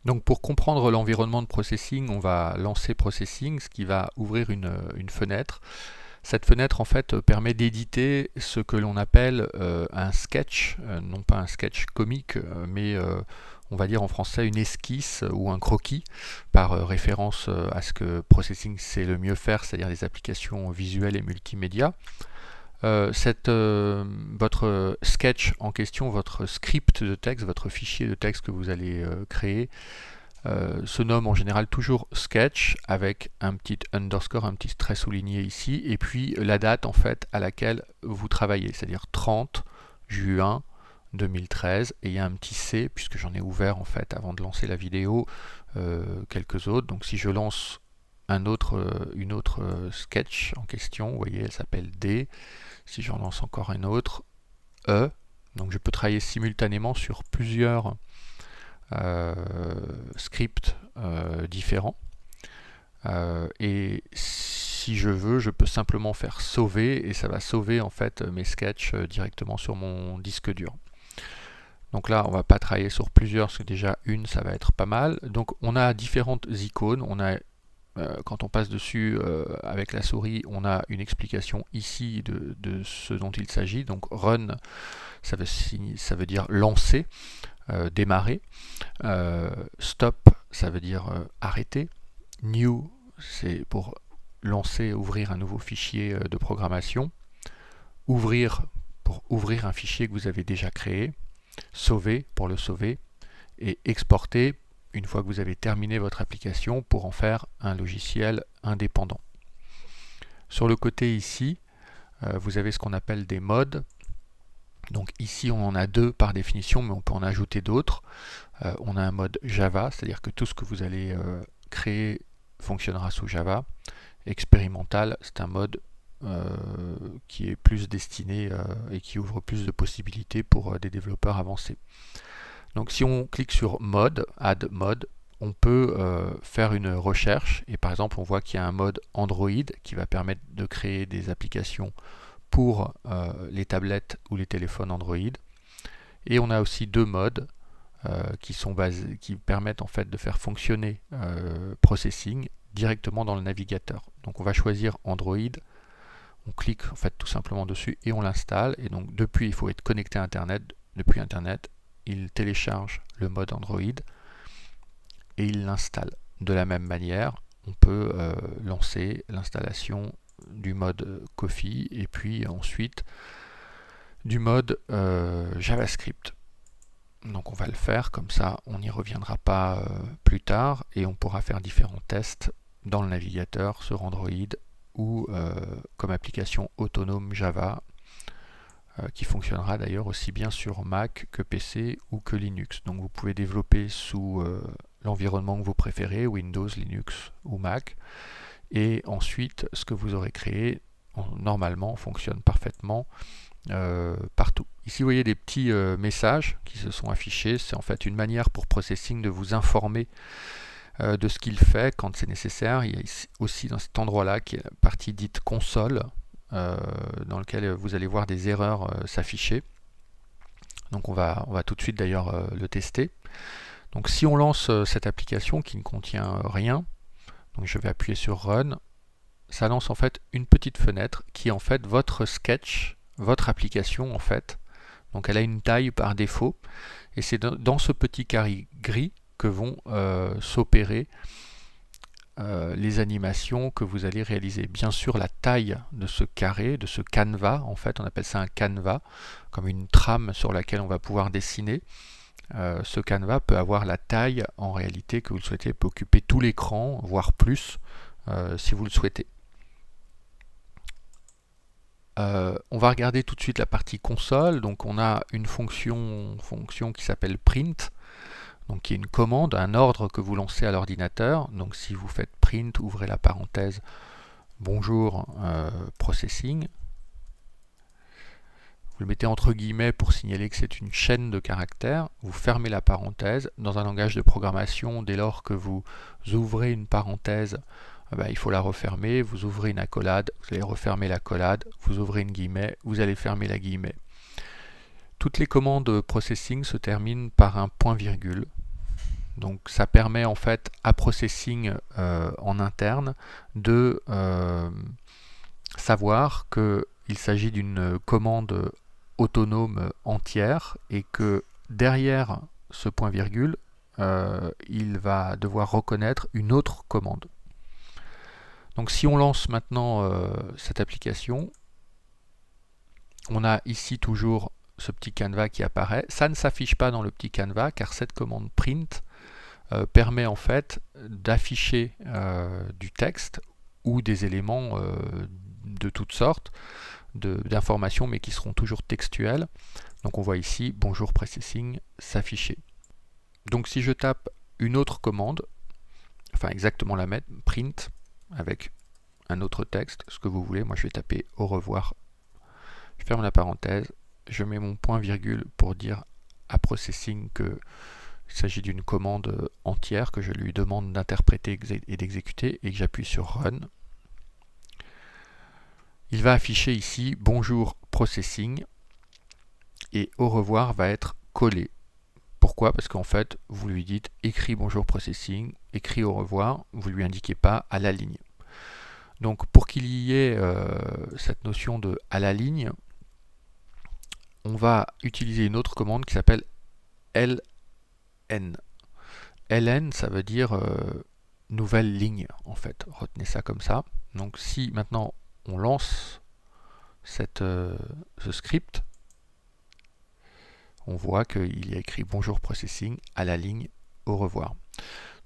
Donc pour comprendre l'environnement de processing, on va lancer processing, ce qui va ouvrir une fenêtre. Cette fenêtre en fait permet d'éditer ce que l'on appelle un sketch, non pas un sketch comique, mais on va dire en français une esquisse ou un croquis, par référence à ce que processing sait le mieux faire, c'est-à-dire des applications visuelles et multimédia. Votre sketch en question, votre script de texte, votre fichier de texte que vous allez créer, se nomme en général toujours sketch avec un petit underscore, un petit trait souligné ici, et puis la date en fait à laquelle vous travaillez, c'est-à-dire 30 juin 2013, et il y a un petit C, puisque j'en ai ouvert en fait avant de lancer la vidéo quelques autres. Donc si je lance une autre sketch en question, vous voyez, elle s'appelle D. Si j'en lance encore un autre, E. Donc je peux travailler simultanément sur plusieurs scripts différents. Et si je veux, je peux simplement faire sauver et ça va sauver en fait mes sketchs directement sur mon disque dur. Donc là, on va pas travailler sur plusieurs, parce que déjà une, ça va être pas mal. Donc on a différentes icônes. On a quand on passe dessus avec la souris, on a une explication ici de ce dont il s'agit. Donc run, ça veut dire lancer, démarrer. Stop, ça veut dire arrêter. New, c'est pour lancer, ouvrir un nouveau fichier de programmation. Ouvrir, pour ouvrir un fichier que vous avez déjà créé. Sauver, pour le sauver. Et exporter, une fois que vous avez terminé votre application, pour en faire un logiciel indépendant. Sur le côté ici, vous avez ce qu'on appelle des modes. Donc ici on en a deux par définition, mais on peut en ajouter d'autres. On a un mode Java, c'est-à-dire que tout ce que vous allez créer fonctionnera sous Java. Expérimental, c'est un mode qui est plus destiné et qui ouvre plus de possibilités pour des développeurs avancés. Donc si on clique sur mode, add mode, on peut faire une recherche et par exemple on voit qu'il y a un mode Android qui va permettre de créer des applications pour les tablettes ou les téléphones Android. Et on a aussi deux modes qui permettent en fait de faire fonctionner processing directement dans le navigateur. Donc on va choisir Android, on clique en fait tout simplement dessus et on l'installe. Et donc depuis, il faut être connecté à Internet. Depuis Internet, il télécharge le mode Android et il l'installe. De la même manière, on peut lancer l'installation du mode Coffee et puis ensuite du mode JavaScript. Donc on va le faire, comme ça on n'y reviendra pas plus tard et on pourra faire différents tests dans le navigateur sur Android ou comme application autonome Java qui fonctionnera d'ailleurs aussi bien sur Mac que PC ou que Linux. Donc vous pouvez développer sous l'environnement que vous préférez, Windows, Linux ou Mac, et ensuite ce que vous aurez créé normalement fonctionne parfaitement partout. Ici vous voyez des petits messages qui se sont affichés, c'est en fait une manière pour Processing de vous informer de ce qu'il fait quand c'est nécessaire. Il y a ici aussi dans cet endroit là qui est la partie dite console dans lequel vous allez voir des erreurs s'afficher. Donc on va tout de suite d'ailleurs le tester. Donc si on lance cette application qui ne contient rien, donc je vais appuyer sur Run, ça lance en fait une petite fenêtre qui est en fait votre sketch, votre application en fait. Donc elle a une taille par défaut et c'est dans ce petit carré gris que vont s'opérer les animations que vous allez réaliser. Bien sûr, la taille de ce carré, de ce canevas, en fait, on appelle ça un canevas, comme une trame sur laquelle on va pouvoir dessiner. Ce canevas peut avoir la taille, en réalité, que vous le souhaitez, peut occuper tout l'écran, voire plus, si vous le souhaitez. On va regarder tout de suite la partie console. Donc on a une fonction qui s'appelle print, donc qui est une commande, un ordre que vous lancez à l'ordinateur. Donc si vous faites print, ouvrez la parenthèse, bonjour processing. Vous le mettez entre guillemets pour signaler que c'est une chaîne de caractères. Vous fermez la parenthèse. Dans un langage de programmation, dès lors que vous ouvrez une parenthèse, il faut la refermer. Vous ouvrez une accolade, vous allez refermer l'accolade. Vous ouvrez une guillemet, vous allez fermer la guillemet. Toutes les commandes processing se terminent par un point-virgule. Donc Donc ça permet en fait à Processing en interne de savoir qu'il s'agit d'une commande autonome entière et que derrière ce point virgule, il va devoir reconnaître une autre commande. Donc si on lance maintenant cette application, on a ici toujours ce petit canevas qui apparaît. Ça ne s'affiche pas dans le petit canevas car cette commande print permet en fait d'afficher du texte ou des éléments de toutes sortes d'informations mais qui seront toujours textuelles. Donc on voit ici bonjour Processing s'afficher. Donc si je tape une autre commande, enfin exactement la même, print avec un autre texte, ce que vous voulez, moi je vais taper au revoir, je ferme la parenthèse, je mets mon point virgule pour dire à Processing qu'il s'agit d'une commande entière que je lui demande d'interpréter et d'exécuter et que j'appuie sur Run. Il va afficher ici bonjour Processing et au revoir va être collé. Pourquoi? Parce qu'en fait, vous lui dites écrit bonjour Processing, écrit au revoir, vous ne lui indiquez pas à la ligne. Donc pour qu'il y ait cette notion de à la ligne, on va utiliser une autre commande qui s'appelle ln. ln, ça veut dire nouvelle ligne en fait. Retenez ça comme ça. Donc si maintenant on lance ce script, on voit qu'il y a écrit bonjour Processing à la ligne au revoir.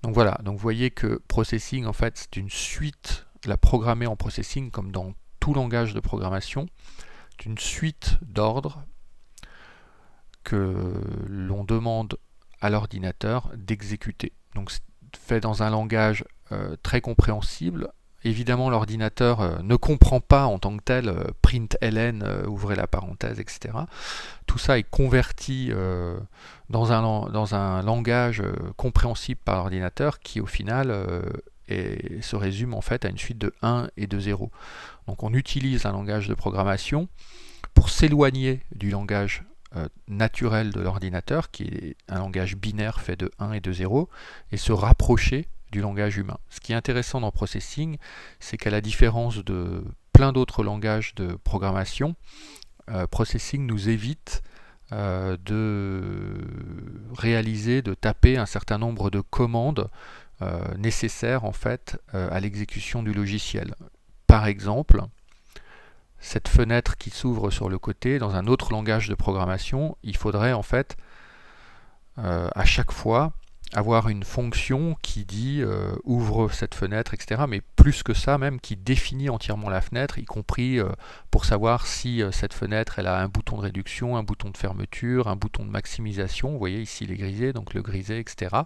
Donc voilà, donc vous voyez que Processing en fait c'est une suite, la programmer en Processing comme dans tout langage de programmation, c'est une suite d'ordres que l'on demande à l'ordinateur d'exécuter. Donc fait dans un langage très compréhensible. Évidemment, l'ordinateur ne comprend pas en tant que tel println, ouvrez la parenthèse, etc. Tout ça est converti dans un langage compréhensible par l'ordinateur qui, au final, se résume en fait à une suite de 1 et de 0. Donc on utilise un langage de programmation pour s'éloigner du langage naturel de l'ordinateur, qui est un langage binaire fait de 1 et de 0, et se rapprocher du langage humain. Ce qui est intéressant dans Processing, c'est qu'à la différence de plein d'autres langages de programmation, Processing nous évite de réaliser, de taper un certain nombre de commandes nécessaires en fait à l'exécution du logiciel. Par exemple, cette fenêtre qui s'ouvre sur le côté, dans un autre langage de programmation, il faudrait en fait à chaque fois avoir une fonction qui dit ouvre cette fenêtre, etc. Mais plus que ça même, qui définit entièrement la fenêtre, y compris pour savoir si cette fenêtre elle a un bouton de réduction, un bouton de fermeture, un bouton de maximisation. Vous voyez ici les grisés, donc le grisé, etc.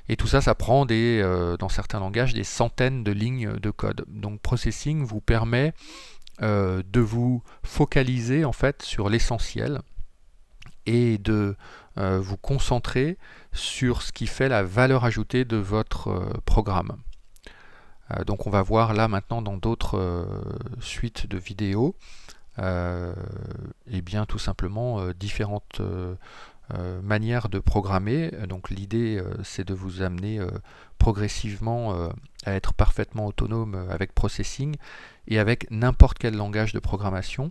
Et tout ça, ça prend dans certains langages des centaines de lignes de code. Donc Processing vous permet de vous focaliser en fait sur l'essentiel et de vous concentrer sur ce qui fait la valeur ajoutée de votre programme. Donc on va voir là maintenant dans d'autres suites de vidéos et bien tout simplement différentes manières de programmer. Donc l'idée c'est de vous amener progressivement à être parfaitement autonome avec Processing et avec n'importe quel langage de programmation,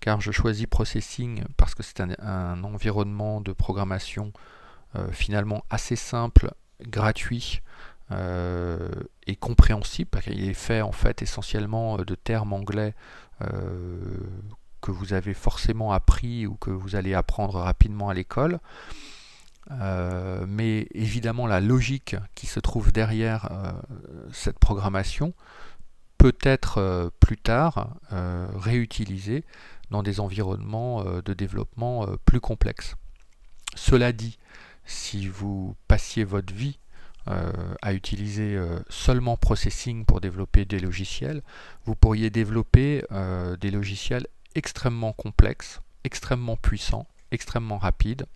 car je choisis Processing parce que c'est un environnement de programmation finalement assez simple, gratuit et compréhensible, parce qu'il est fait en fait essentiellement de termes anglais que vous avez forcément appris ou que vous allez apprendre rapidement à l'école. Mais évidemment la logique qui se trouve derrière cette programmation peut être plus tard réutilisée dans des environnements de développement plus complexes. Cela dit, si vous passiez votre vie à utiliser seulement Processing pour développer des logiciels, vous pourriez développer des logiciels extrêmement complexes, extrêmement puissants, extrêmement rapides,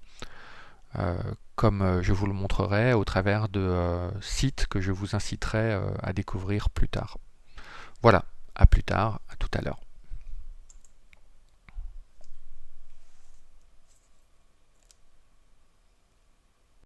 comme je vous le montrerai au travers de sites que je vous inciterai à découvrir plus tard. Voilà, à plus tard, à tout à l'heure.